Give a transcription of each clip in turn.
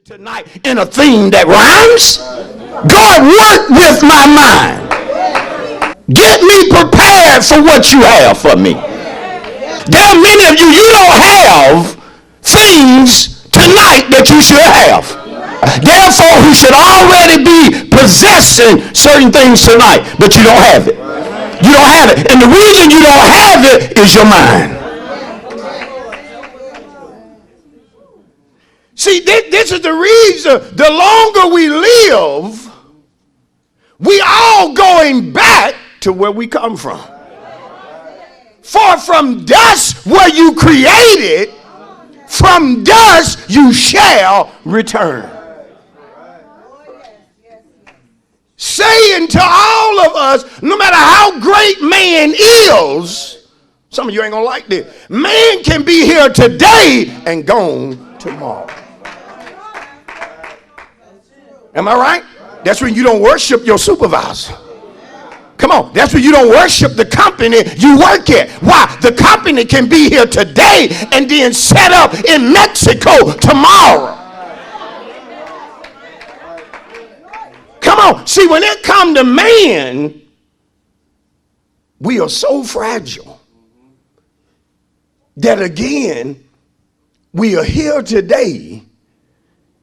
Tonight in a theme that rhymes. God, work with my mind. Get me prepared for what you have for me. There are many of you, you don't have things tonight that you should have. Therefore, who should already be possessing certain things tonight, but you don't have it. You don't have it. And the reason you don't have it is your mind. See, this is the reason the longer we live, we all going back to where we come from. For from dust were you created, from dust you shall return. Saying to all of us, no matter how great man is, some of you ain't gonna like this, man can be here today and gone tomorrow. Am I right? That's when you don't worship your supervisor. Come on, that's when you don't worship the company you work at. Why? The company can be here today and then set up in Mexico tomorrow. Come on, see, when it comes to man, we are so fragile that again, we are here today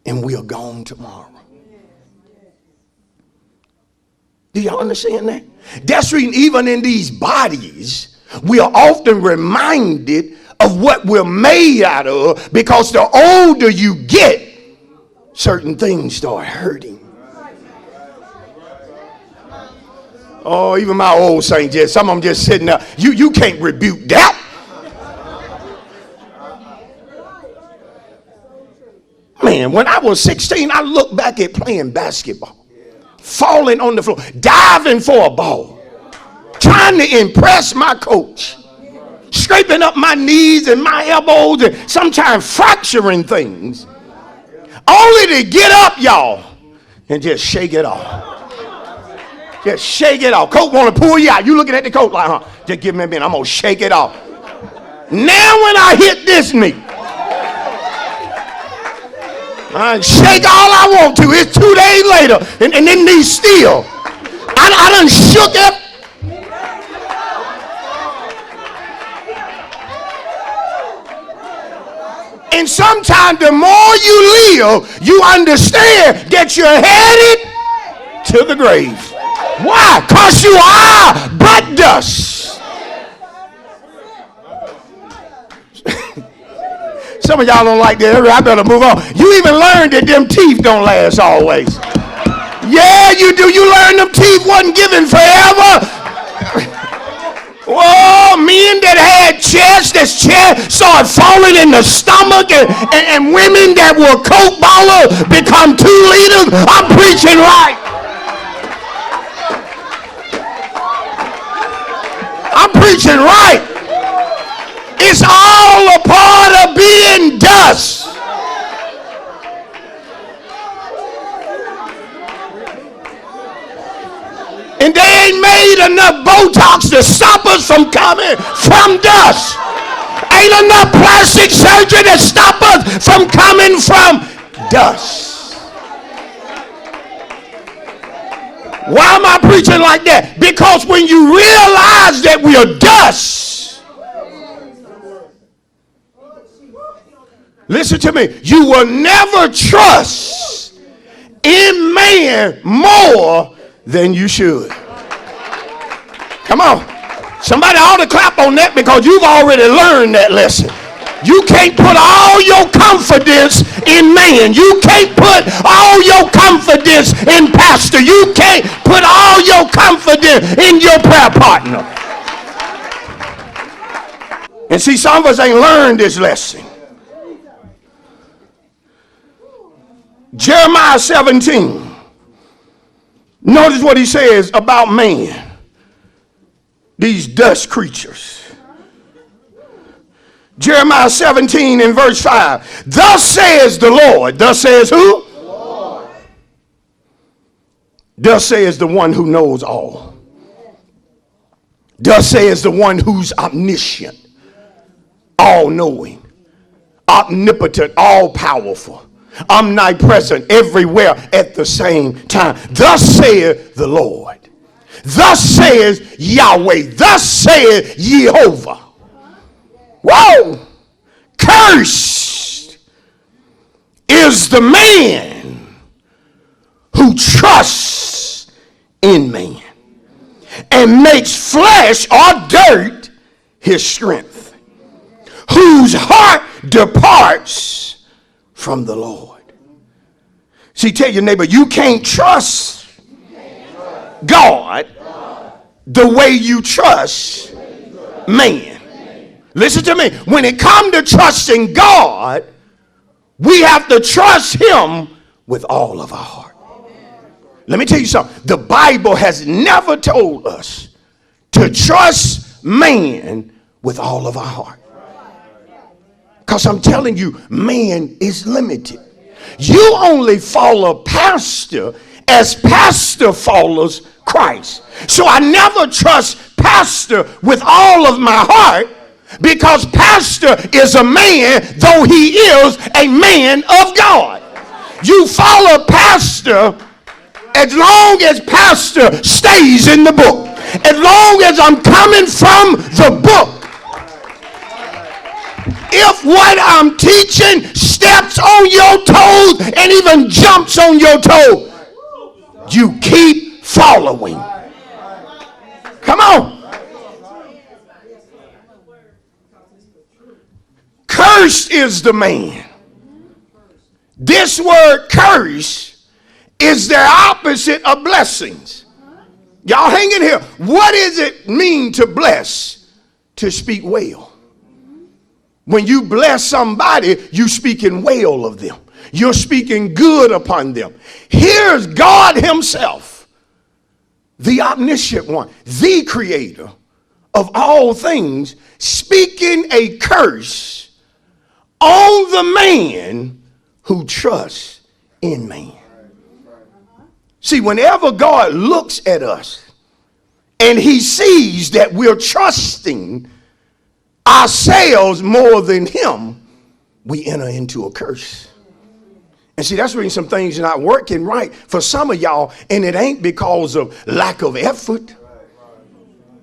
and we are gone tomorrow. Do y'all understand that? That's reason even in these bodies, we are often reminded of what we're made out of, because the older you get, certain things start hurting. Oh, even my old saints, just some of them just sitting there. You can't rebuke that. Man, when I was 16, I looked back at playing basketball. Falling on the floor, diving for a ball, trying to impress my coach, scraping up my knees and my elbows and sometimes fracturing things, only to get up, y'all, and just shake it off. Just shake it off. Coach want to pull you out. You looking at the coach like, just give me a minute, I'm going to shake it off. Now when I hit this knee, I shake all I want to. It's 2 days later, and then these still. I done shook it. And sometimes the more you live, you understand that you're headed to the grave. Why? Because you are but dust. Some of y'all don't like that. I better move on. You even learned that them teeth don't last always. Yeah, you do. You learned them teeth wasn't given forever. Whoa, men that had chest, this chest started falling in the stomach, and women that were Coke ballers become 2 liters. I'm preaching right. I'm preaching right. It's all a part of being dust. And they ain't made enough Botox to stop us from coming from dust. Ain't enough plastic surgery to stop us from coming from dust. Why am I preaching like that? Because when you realize that we are dust, listen to me, you will never trust in man more than you should. Come on. Somebody ought to clap on that, because you've already learned that lesson. You can't put all your confidence in man. You can't put all your confidence in pastor. You can't put all your confidence in your prayer partner. And see, some of us ain't learned this lesson. Jeremiah 17. Notice what he says about man. These dust creatures. Jeremiah 17 and verse 5. Thus says the Lord. Thus says who? The Lord. Thus says the one who knows all. Thus says the one who's omniscient, all-knowing, omnipotent, all-powerful. omnipresent, everywhere at the same time. Thus saith the Lord. Thus saith Yahweh. Thus saith Jehovah. Whoa! Cursed is the man who trusts in man and makes flesh or dirt his strength, whose heart departs from the Lord. See, tell your neighbor, you can't trust God the way you trust man. Listen to me. When it comes to trusting God, we have to trust him with all of our heart. Let me tell you something. The Bible has never told us to trust man with all of our heart. Because I'm telling you, man is limited. You only follow pastor as pastor follows Christ. So I never trust pastor with all of my heart, because pastor is a man, though he is a man of God. You follow pastor as long as pastor stays in the book. As long as I'm coming from the book. If what I'm teaching steps on your toes and even jumps on your toes, you keep following. Come on. Cursed is the man. This word curse is their opposite of blessings. Y'all hang in here. What does it mean to bless? To speak well. When you bless somebody, you speaking well of them. You're speaking good upon them. Here's God himself, the omniscient one, the creator of all things, speaking a curse on the man who trusts in man. See, whenever God looks at us and he sees that we're trusting ourselves more than him, we enter into a curse. And see, that's when some things are not working right for some of y'all, and it ain't because of lack of effort.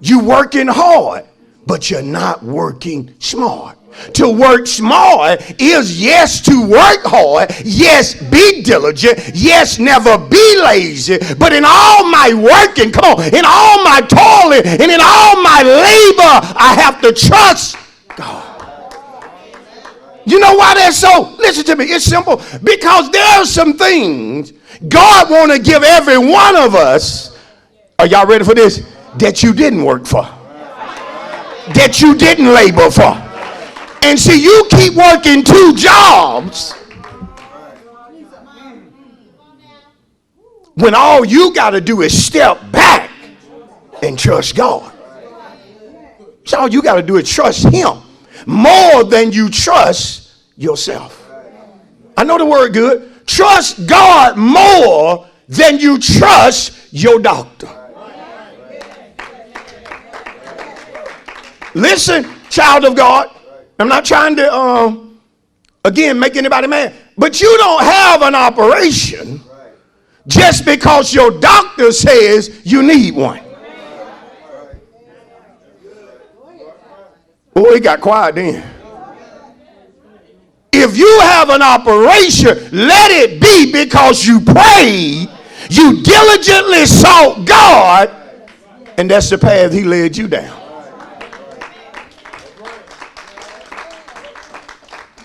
You working hard, but you're not working smart. To work smart is, yes, to work hard, yes, be diligent, yes, never be lazy, but in all my working, come on, in all my toiling and in all my labor, I have to trust God. You know why that's so? Listen to me, it's simple. Because there are some things God want to give every one of us, are y'all ready for this, that you didn't work for, that you didn't labor for. And see, you keep working two jobs when all you got to do is step back and trust God. So all you got to do is trust him more than you trust yourself. I know the word good. Trust God more than you trust your doctor. Listen, child of God. I'm not trying to, again, make anybody mad. But you don't have an operation just because your doctor says you need one. Oh, it got quiet then. If you have an operation, let it be because you prayed, you diligently sought God, and that's the path he led you down.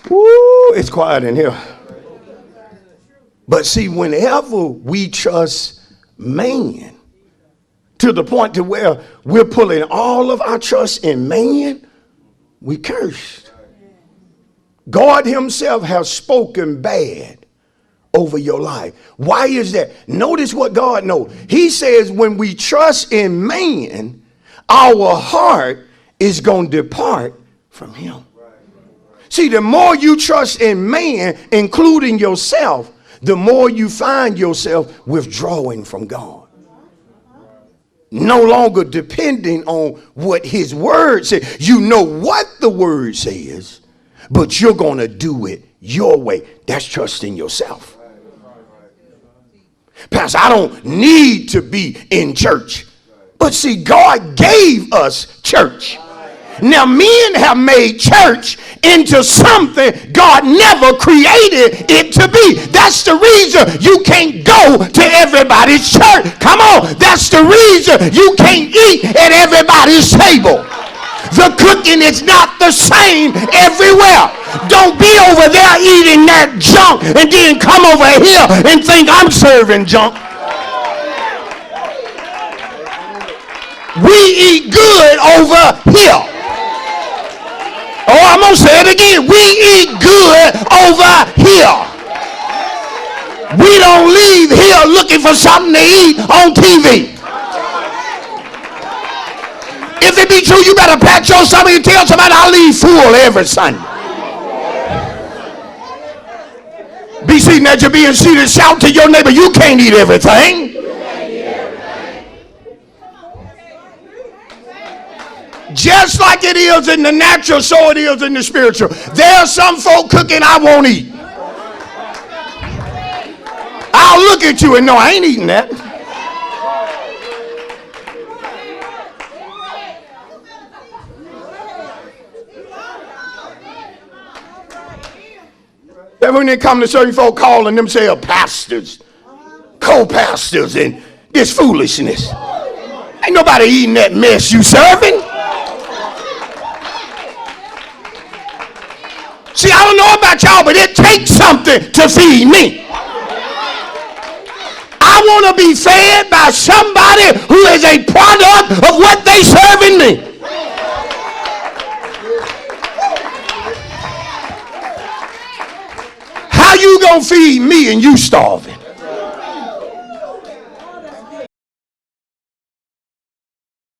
Woo, it's quiet in here. But see, whenever we trust man to the point to where we're pulling all of our trust in man, we cursed. God himself has spoken bad over your life. Why is that? Notice what God knows. He says when we trust in man, our heart is going to depart from him. See, the more you trust in man, including yourself, the more you find yourself withdrawing from God. No longer depending on what his word says. You know what the word says, but you're going to do it your way. That's trusting yourself. Pastor, I don't need to be in church. But see, God gave us church. Now, men have made church into something God never created it to be. That's the reason you can't go to everybody's church. Come on. That's the reason you can't eat at everybody's table. The cooking is not the same everywhere. Don't be over there eating that junk and then come over here and think I'm serving junk. We eat good over here. Oh, I'm going to say it again. We eat good over here. We don't leave here looking for something to eat on TV. If it be true, you better pat your stomach and tell somebody I leave full every Sunday. Be seated as you're being seated. Shout to your neighbor, you can't eat everything. Just like it is in the natural, so it is in the spiritual. There are some folk cooking I won't eat. I'll look at you and know I ain't eating that. Then when they come to certain folk calling themselves pastors, co-pastors, and this foolishness. Ain't nobody eating that mess you serving. See, I don't know about y'all, but it takes something to feed me. I want to be fed by somebody who is a product of what they serving me. How you gonna feed me and you starving?